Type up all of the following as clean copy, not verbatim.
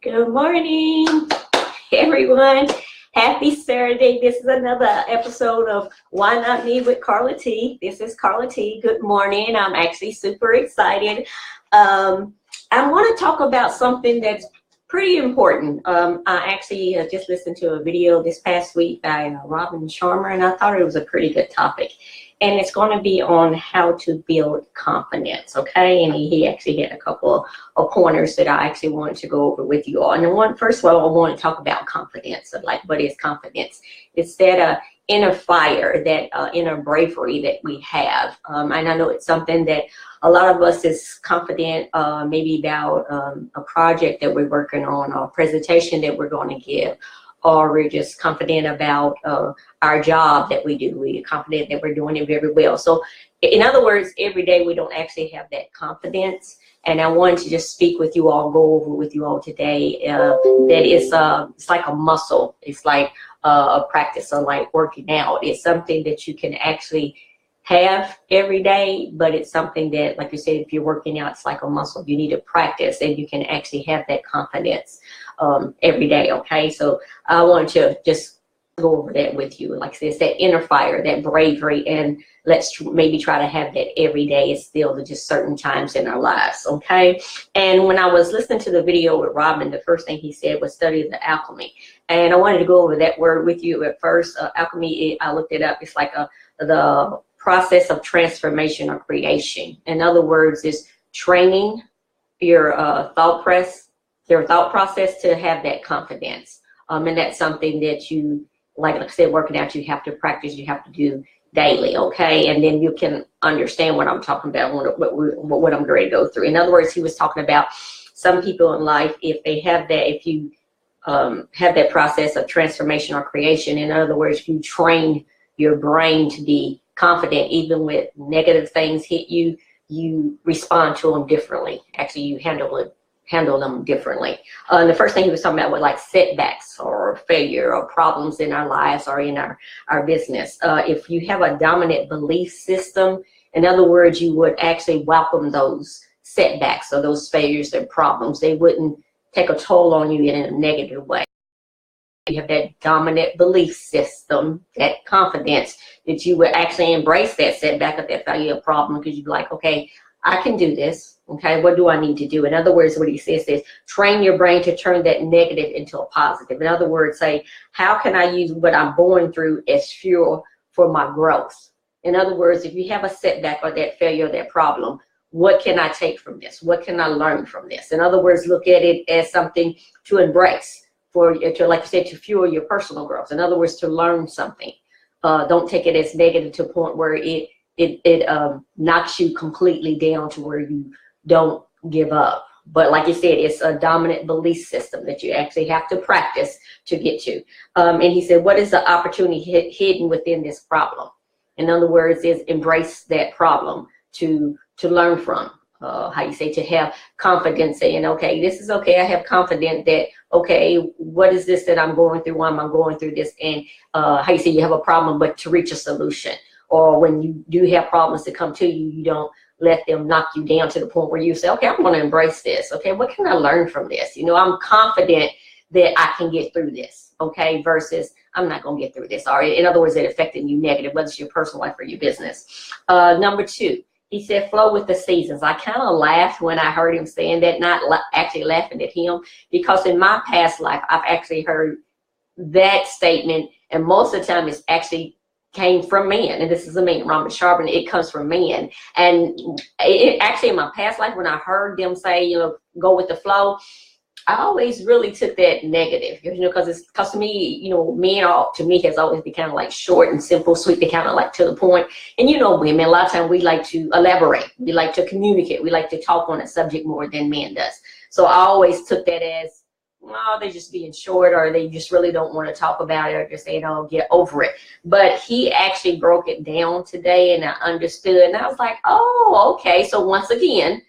Good morning, everyone. Happy Saturday. This is another episode of Why Not Me with Carla T. This is Carla T. Good morning. I'm actually super excited. I want to talk about something that's pretty important. I actually just listened to a video this past week by Robin Sharma, and I thought it was a pretty good topic. And it's going to be on how to build confidence, okay? And he actually had a couple of pointers that I actually wanted to go over with you all. And first of all, I want to talk about confidence. Like, what is confidence? It's that inner fire, that inner bravery that we have. And I know it's something that a lot of us is confident maybe about a project that we're working on, or a presentation that we're going to give, or we're just confident about our job that we do. We're confident that we're doing it very well. So in other words, every day we don't actually have that confidence. And I wanted to just speak with you all, go over with you all today, that it's like a muscle. It's like a practice of like working out. It's something that you can actually have every day, but it's something that, like you said, if you're working out, it's like a muscle. You need to practice, and you can actually have that confidence every day. Okay, so I want to just go over that with you. Like I said, it's that inner fire, that bravery, and let's maybe try to have that every day instead of just certain times in our lives. Okay, and when I was listening to the video with Robin, the first thing he said was study the alchemy, and I wanted to go over that word with you at first. Alchemy, I looked it up. It's like the process of transformation or creation. In other words, is training your thought process to have that confidence. And that's something that you, like I said, working out, you have to practice, you have to do daily, okay? And then you can understand what I'm talking about, what I'm going to go through. In other words, he was talking about some people in life, if they have that, if you have that process of transformation or creation, in other words, if you train your brain to be confident, even with negative things hit you, you respond to them differently. Actually, you handle them differently. And the first thing he was talking about was like setbacks or failure or problems in our lives or in our business. If you have a dominant belief system, in other words, you would actually welcome those setbacks or those failures and problems. They wouldn't take a toll on you in a negative way. You have that dominant belief system, that confidence, that you would actually embrace that setback or that failure problem, because you'd be like, okay, I can do this. Okay, what do I need to do? In other words, what he says is train your brain to turn that negative into a positive. In other words, say, how can I use what I'm going through as fuel for my growth? In other words, if you have a setback or that failure or that problem, what can I take from this? What can I learn from this? In other words, look at it as something to embrace, to, like you said, to fuel your personal growth. In other words, to learn something. Don't take it as negative to a point where it knocks you completely down to where you don't give up. But like you said, it's a dominant belief system that you actually have to practice to get to. And he said, what is the opportunity hidden within this problem? In other words, is embrace that problem to learn from. How you say, to have confidence, saying, okay, this is okay. I have confidence that, okay, what is this that I'm going through? Why am I going through this? And how you say, you have a problem, but to reach a solution. Or when you do have problems that come to you, you don't let them knock you down to the point where you say, okay, I'm going to embrace this. Okay, what can I learn from this? You know, I'm confident that I can get through this. Okay, versus I'm not going to get through this. Or in other words, it affected you negative, whether it's your personal life or your business. Number two, he said, flow with the seasons. I kind of laughed when I heard him saying that, not actually laughing at him, because in my past life, I've actually heard that statement, and most of the time it's actually came from men, and this is a man, Robin Sharma, it comes from men. And it actually, in my past life, when I heard them say, you know, go with the flow, I always really took that negative, you know, because to me, you know, men are, to me, has always been kind of like short and simple, sweet, they kind of like to the point. And you know, women, a lot of times we like to elaborate, we like to communicate, we like to talk on a subject more than men does. So I always took that as, well, they're just being short, or they just really don't want to talk about it, or just saying, oh, get over it. But he actually broke it down today, and I understood, and I was like, oh, okay. So once again,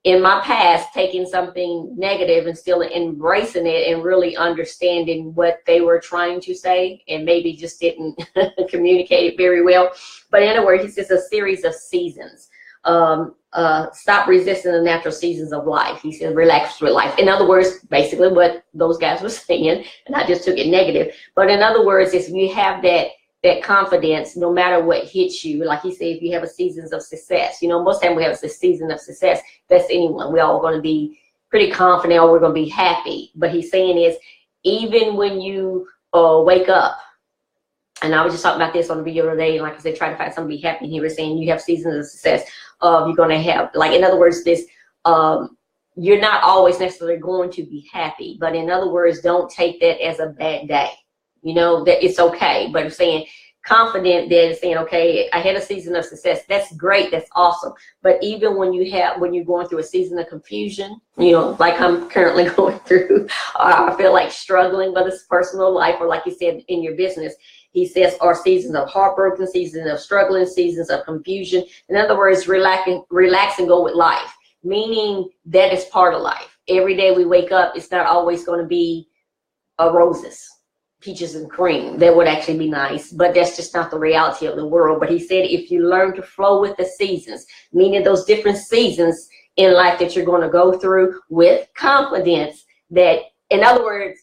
in my past, taking something negative and still embracing it and really understanding what they were trying to say, and maybe just didn't communicate it very well. But in other words, it's just a series of seasons. stop resisting the natural seasons of life. He said, relax with life. In other words, basically what those guys were saying, and I just took it negative. But in other words, if you have that confidence, no matter what hits you, like he said, if you have a seasons of success, most time we have a season of success. That's anyone. We're all going to be pretty confident, or we're going to be happy. But he's saying is, even when you wake up, and I was just talking about this on the video today, and like I said, trying to find something to be happy. And he was saying you have seasons of success. You're going to have, like, in other words, this, you're not always necessarily going to be happy. But in other words, don't take that as a bad day. That it's okay. But I'm saying confident that it's saying, okay, I had a season of success. That's great. That's awesome. But even when you're going through a season of confusion, like I'm currently going through, I feel like struggling with this personal life, or like you said, in your business, he says, are seasons of heartbroken, seasons of struggling, seasons of confusion. In other words, relax and go with life, meaning that is part of life. Every day we wake up, it's not always going to be roses, peaches and cream. That would actually be nice, but that's just not the reality of the world. But he said, if you learn to flow with the seasons, meaning those different seasons in life that you're going to go through with confidence, that, in other words,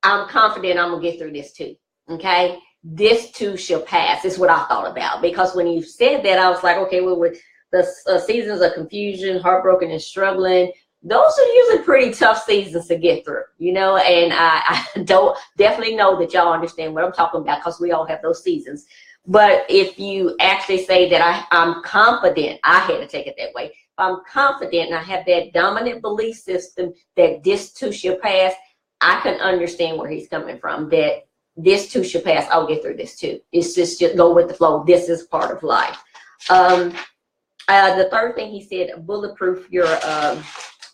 I'm confident I'm going to get through this too. Okay, this too shall pass. Is what I thought about, because when you said that, I was like, okay, well, with the seasons of confusion, heartbroken, and struggling, those are usually pretty tough seasons to get through, and I don't definitely know that y'all understand what I'm talking about, because we all have those seasons. But if you actually say that I'm confident, I had to take it that way. If I'm confident and I have that dominant belief system that this too shall pass, I can understand where he's coming from, that this too shall pass. I'll get through this too. It's just go with the flow. This is part of life. The third thing he said, bulletproof your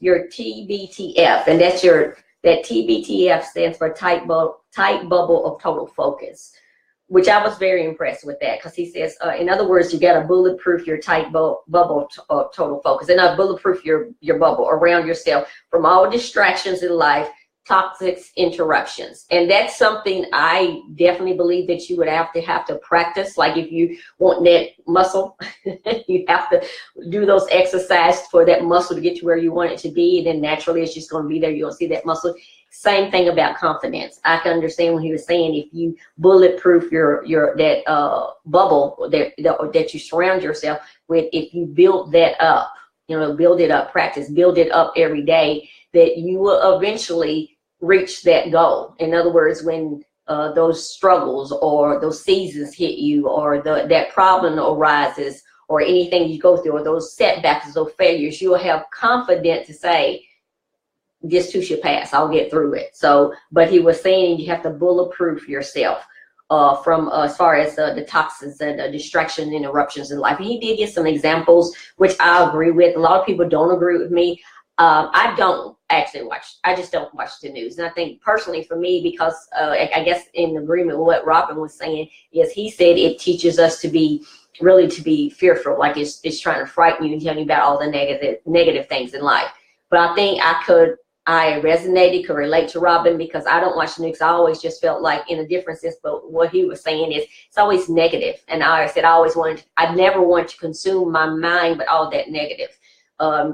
TBTF, and that TBTF stands for tight bubble of total focus, which I was very impressed with that, because he says, in other words, you got to bulletproof your tight bubble of total focus, and not bulletproof your bubble around yourself from all distractions in life, toxic interruptions. And that's something I definitely believe that you would have to practice. Like if you want that muscle, you have to do those exercises for that muscle to get to where you want it to be. And then naturally it's just going to be there. You're going to see that muscle. Same thing about confidence. I can understand when he was saying, if you bulletproof that bubble that you surround yourself with, if you build that up, build it up, practice, build it up every day, that you will eventually reach that goal. In other words, when those struggles or those seasons hit you, or that problem arises, or anything you go through, or those setbacks, those failures, you'll have confidence to say, this too shall pass. I'll get through it. So, but he was saying you have to bulletproof yourself from as far as the toxins and the distraction interruptions in life. And he did give some examples, which I agree with. A lot of people don't agree with me. I don't actually I just don't watch the news. And I think personally for me, because I guess in agreement with what Robin was saying, is he said it teaches us to be fearful. Like it's trying to frighten you and tell you about all the negative things in life. But I think I resonated, could relate to Robin, because I don't watch the news. I always just felt like, in a different sense, but what he was saying is it's always negative. And I said I never want to consume my mind with all that negative.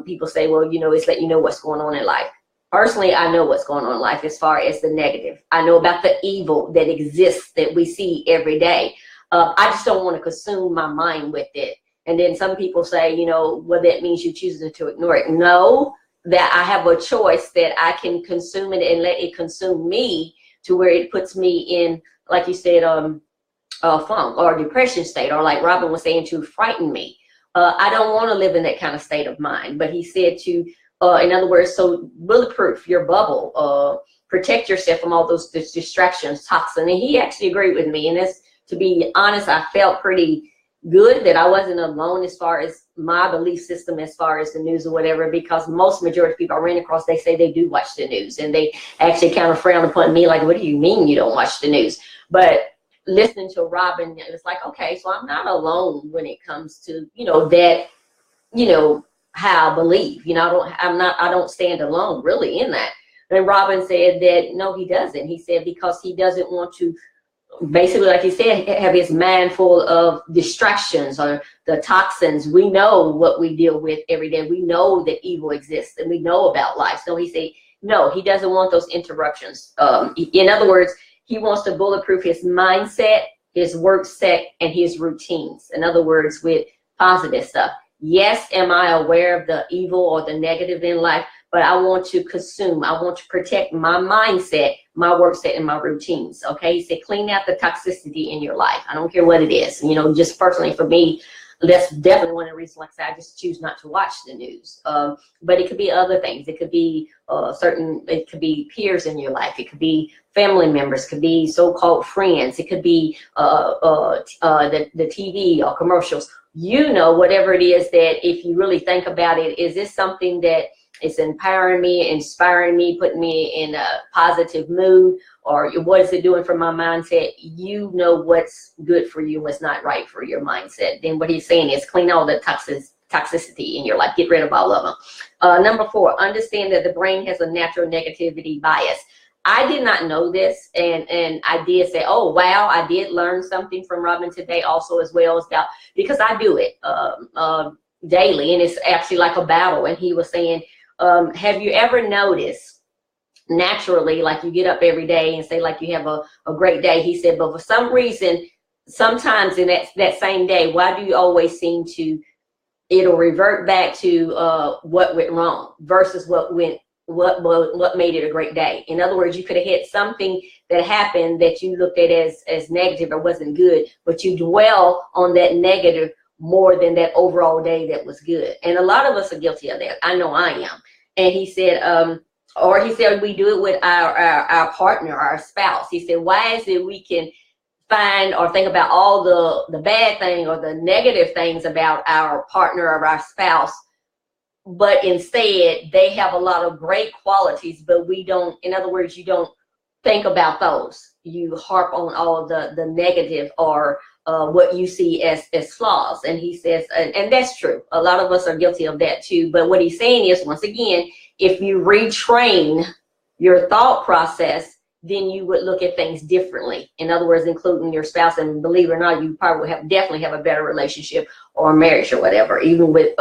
People say, well, it's letting you know what's going on in life. Personally, I know what's going on in life as far as the negative. I know about the evil that exists that we see every day. I just don't want to consume my mind with it. And then some people say, well, that means you're choosing to ignore it. No, that I have a choice that I can consume it and let it consume me to where it puts me in, like you said, funk or depression state, or like Robin was saying, to frighten me. I don't want to live in that kind of state of mind. But he said to, in other words, so bulletproof your bubble, protect yourself from all those distractions, toxins. And he actually agreed with me. And that's, to be honest, I felt pretty good that I wasn't alone as far as my belief system, as far as the news or whatever, because majority of people I ran across, they say they do watch the news, and they actually kind of frown upon me like, what do you mean you don't watch the news? But listening to Robin, it's like, okay, so I'm not alone when it comes to, how I believe, I don't stand alone really in that. And Robin said that, no, he doesn't. He said, because he doesn't want to basically, like you said, have his mind full of distractions or the toxins. We know what we deal with every day. We know that evil exists and we know about life. So he said, no, he doesn't want those interruptions. In other words, he wants to bulletproof his mindset, his work set, and his routines. In other words, with positive stuff. Yes, am I aware of the evil or the negative in life, but I want to consume. I want to protect my mindset, my work set, and my routines. Okay, he said, clean out the toxicity in your life. I don't care what it is. You know, just personally for me, that's definitely one of the reasons, like I said, I just choose not to watch the news. But it could be other things. It could be it could be peers in your life. It could be family members. It could be so-called friends. It could be the TV or commercials. You know, whatever it is that if you really think about it, is this something that is empowering me, inspiring me, putting me in a positive mood, or what is it doing for my mindset? You know what's good for you, what's not right for your mindset. Then what he's saying is clean all the toxicity in your life. Get rid of all of them. Number 4, understand that the brain has a natural negativity bias. I did not know this, and I did say, oh, wow, I did learn something from Robin today also as well, about, because I do it daily, and it's actually like a battle. And he was saying, have you ever noticed naturally, like you get up every day and say like you have a great day? He said, but for some reason, sometimes in that same day, why do you always seem to, it'll revert back to what went wrong versus what made it a great day? In other words, you could have had something that happened that you looked at as negative or wasn't good, but you dwell on that negative more than that overall day that was good. And a lot of us are guilty of that. I know I am. And he said, or he said, we do it with our partner, our spouse. He said, why is it we can find or think about all the bad thing or the negative things about our partner or our spouse, but instead they have a lot of great qualities, but we don't, in other words, you don't think about those. You harp on all the negative or what you see as flaws. And he says, and that's true. A lot of us are guilty of that too. But what he's saying is, once again, if you retrain your thought process, then you would look at things differently. In other words, including your spouse. And believe it or not, you probably definitely have a better relationship or marriage or whatever, even with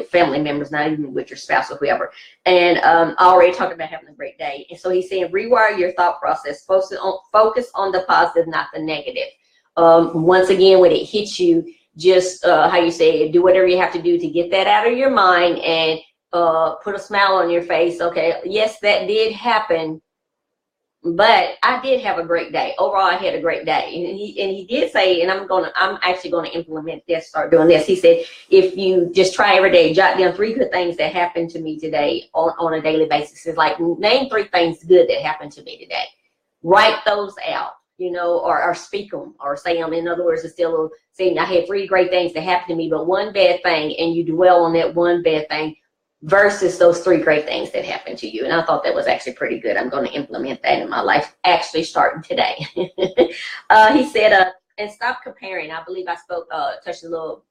family members, not even with your spouse or whoever. And I already talked about having a great day. And so he's saying, rewire your thought process. Focus on the positive, not the negative. Once again, when it hits you, just how you say, do whatever you have to do to get that out of your mind and put a smile on your face. Okay, yes, that did happen, but I did have a great day. Overall, I had a great day. And he did say, and I'm actually gonna implement this, start doing this. He said, if you just try every day, jot down 3 good things that happened to me today on a daily basis. It's like, name 3 things good that happened to me today. Write those out, you know, or speak them or say them. In other words, it's still saying, I had 3 great things that happened to me, but 1 bad thing, and you dwell on that 1 bad thing versus those 3 great things that happened to you. And I thought that was actually pretty good. I'm going to implement that in my life, actually starting today. He said, and stop comparing. I believe I touched a little,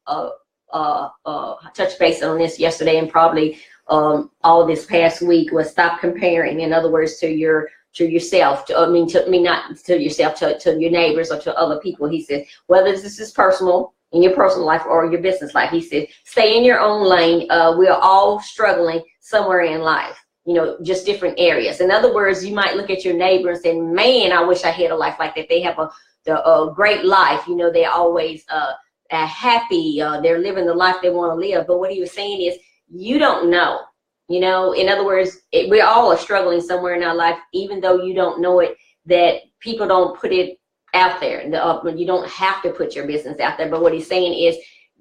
touch base on this yesterday, and probably all this past week, was stop comparing. In other words, to yourself, not to yourself, to your neighbors or to other people. He said, whether this is personal, in your personal life or your business life, he said, stay in your own lane. We're all struggling somewhere in life, you know, just different areas. In other words, you might look at your neighbor and say, man, I wish I had a life like that. They have a great life. You know, they're always happy. They're living the life they want to live. But what he was saying is, you don't know. You know, in other words, we all are struggling somewhere in our life, even though you don't know it, that people don't put it out there. You don't have to put your business out there. But what he's saying is,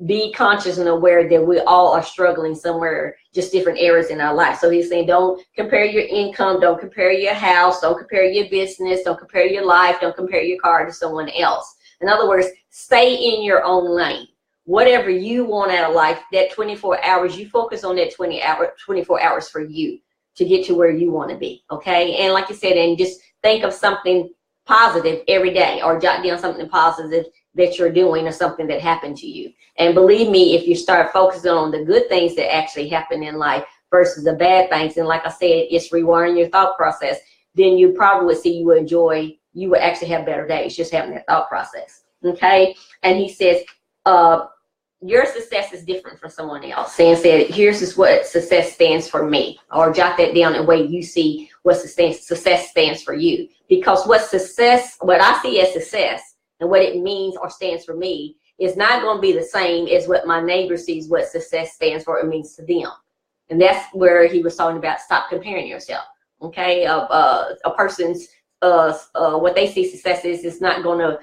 be conscious and aware that we all are struggling somewhere, just different areas in our life. So he's saying, don't compare your income, don't compare your house, don't compare your business, don't compare your life, don't compare your car to someone else. In other words, stay in your own lane. Whatever you want out of life, that 24 hours, you focus on that 24 hours for you to get to where you want to be. Okay. And like you said, and just think of something positive every day, or jot down something positive that you're doing or something that happened to you. And believe me, if you start focusing on the good things that actually happen in life versus the bad things, and like I said, it's rewiring your thought process, then you probably would see you enjoy you will actually have better days just having that thought process. Okay. And he says, your success is different from someone else. And said, here's just what success stands for me, or jot that down the way you see what success stands for you. Because what I see as success and what it means or stands for me is not going to be the same as what my neighbor sees what success stands for and means to them. And that's where he was talking about stop comparing yourself. Okay. A person's, what they see success is not going to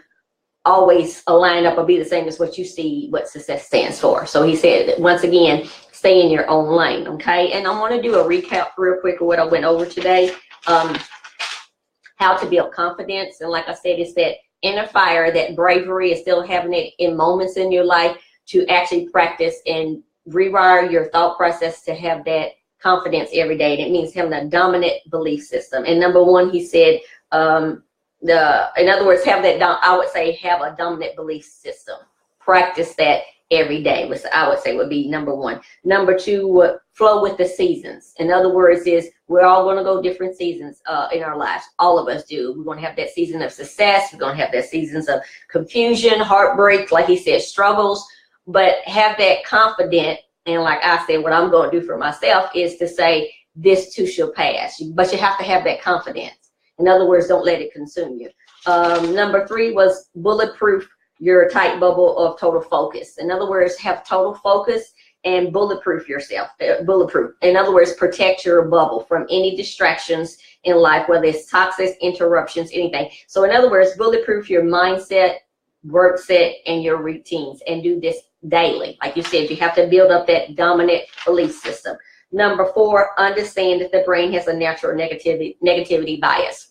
always align up or be the same as what you see what success stands for. So he said, once again, stay in your own lane. Okay. And I want to do a recap real quick of what I went over today. How to build confidence. And like I said, it's that inner fire, that bravery, is still having it in moments in your life to actually practice and rewire your thought process to have that confidence every day. And it means having a dominant belief system. And number one, he said, in other words, have that, I would say, have a dominant belief system. Practice that every day, which I would say would be number one. Number two, flow with the seasons. In other words, is we're all going to go different seasons in our lives. All of us do. We're going to have that season of success. We're going to have that seasons of confusion, heartbreak, like he said, struggles. But have that confidence. And like I said, what I'm going to do for myself is to say, this too shall pass. But you have to have that confidence. In other words, don't let it consume you. Number three was bulletproof your tight bubble of total focus. In other words, have total focus and bulletproof yourself. Bulletproof. In other words, protect your bubble from any distractions in life, whether it's toxic interruptions, anything. So in other words, bulletproof your mindset, work set, and your routines, and do this daily. Like you said, you have to build up that dominant belief system. Number four, understand that the brain has a natural negativity bias.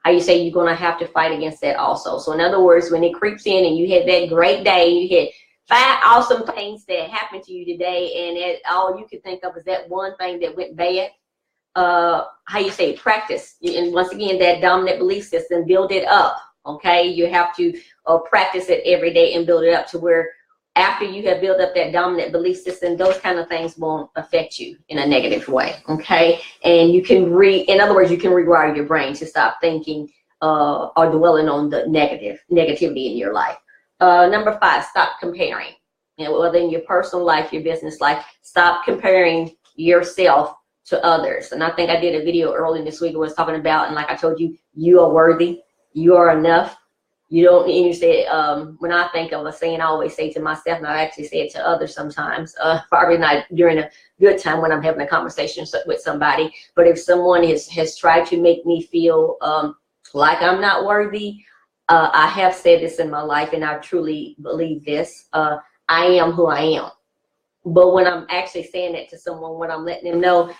How you say you're going to have to fight against that also. So in other words, when it creeps in and you had that great day, you had 5 awesome things that happened to you today, and all you could think of is that one thing that went bad. How you say practice. And once again, that dominant belief system, build it up. Okay. You have to practice it every day and build it up to where after you have built up that dominant belief system, those kind of things won't affect you in a negative way. Okay. And you can in other words, you can rewire your brain to stop thinking or dwelling on the negativity in your life. Number 5, stop comparing. You know, whether in your personal life, your business life, stop comparing yourself to others. And I think I did a video earlier this week I was talking about, and like I told you, you are worthy, you are enough. You don't need to say, when I think of a saying, I always say to myself, and I actually say it to others sometimes, probably not during a good time when I'm having a conversation with somebody, but if someone has tried to make me feel like I'm not worthy, I have said this in my life, and I truly believe this, I am who I am. But when I'm actually saying that to someone, when I'm letting them know,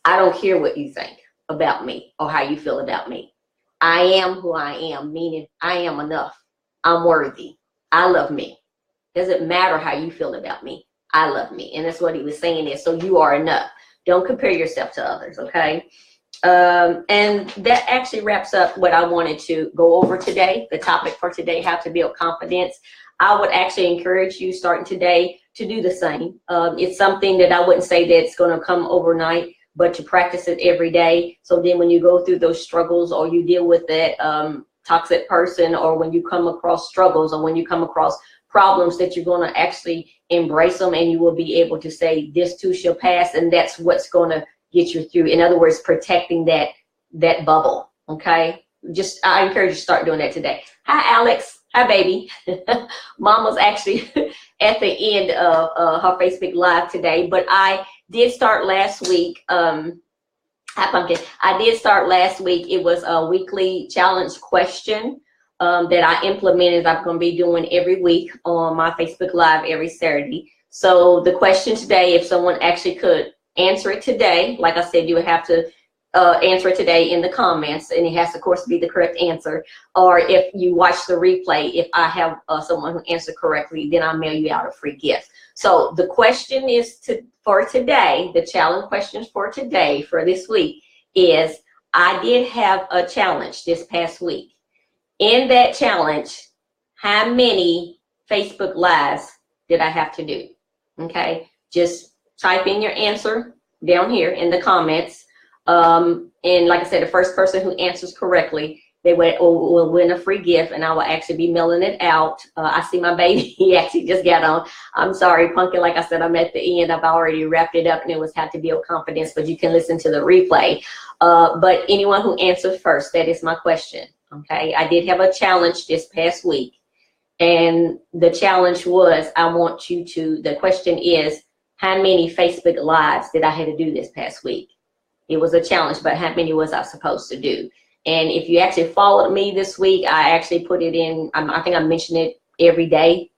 I don't care what you think about me or how you feel about me. I am who I am, meaning I am enough. I'm worthy. I love me. Doesn't matter how you feel about me. I love me. And that's what he was saying is, so you are enough. Don't compare yourself to others, okay? And that actually wraps up what I wanted to go over today. The topic for today, how to build confidence. I would actually encourage you starting today to do the same. It's something that I wouldn't say that's going to come overnight, but to practice it every day. So then when you go through those struggles or you deal with that toxic person, or when you come across struggles or when you come across problems, that you're going to actually embrace them, and you will be able to say, this too shall pass. And that's what's going to get you through. In other words, protecting that bubble. Okay. I encourage you to start doing that today. Hi, Alex. Hi, baby. Mom was actually at the end of her Facebook Live today, but I did start last week. Hi, Pumpkin. I did start last week. It was a weekly challenge question that I implemented. I'm going to be doing every week on my Facebook Live every Saturday. So the question today, if someone actually could answer it today, like I said, you would have to answer it today in the comments, and it has to, of course, be the correct answer. Or if you watch the replay, if I have someone who answered correctly, then I'll mail you out a free gift. So the question is for today, the challenge questions for today, for this week, is I did have a challenge this past week. In that challenge, how many Facebook Lives did I have to do? Okay, just type in your answer down here in the comments. And like I said, the first person who answers correctly, they will win a free gift, and I will actually be mailing it out. I see my baby, he actually just got on. I'm sorry, Pumpkin, like I said, I'm at the end. I've already wrapped it up, and it was had to build confidence, but you can listen to the replay. But anyone who answers first, that is my question, okay? I did have a challenge this past week, and the challenge was, the question is, how many Facebook Lives did I have to do this past week? It was a challenge, but how many was I supposed to do? And if you actually followed me this week, I actually put it in, I think I mentioned it every day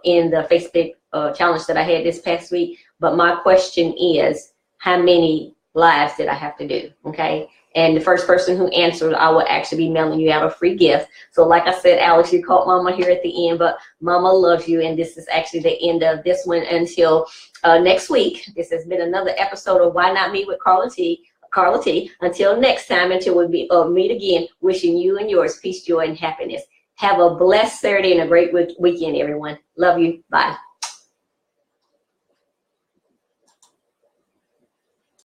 in the Facebook challenge that I had this past week. But my question is, how many lives did I have to do? Okay. And the first person who answered, I will actually be mailing you out a free gift. So like I said, Alex, you caught Mama here at the end, but Mama loves you. And this is actually the end of this one until next week. This has been another episode of Why Not Me with Carla T. Until next time, until we meet again, wishing you and yours peace, joy, and happiness. Have a blessed Saturday and a great weekend, everyone. Love you. Bye.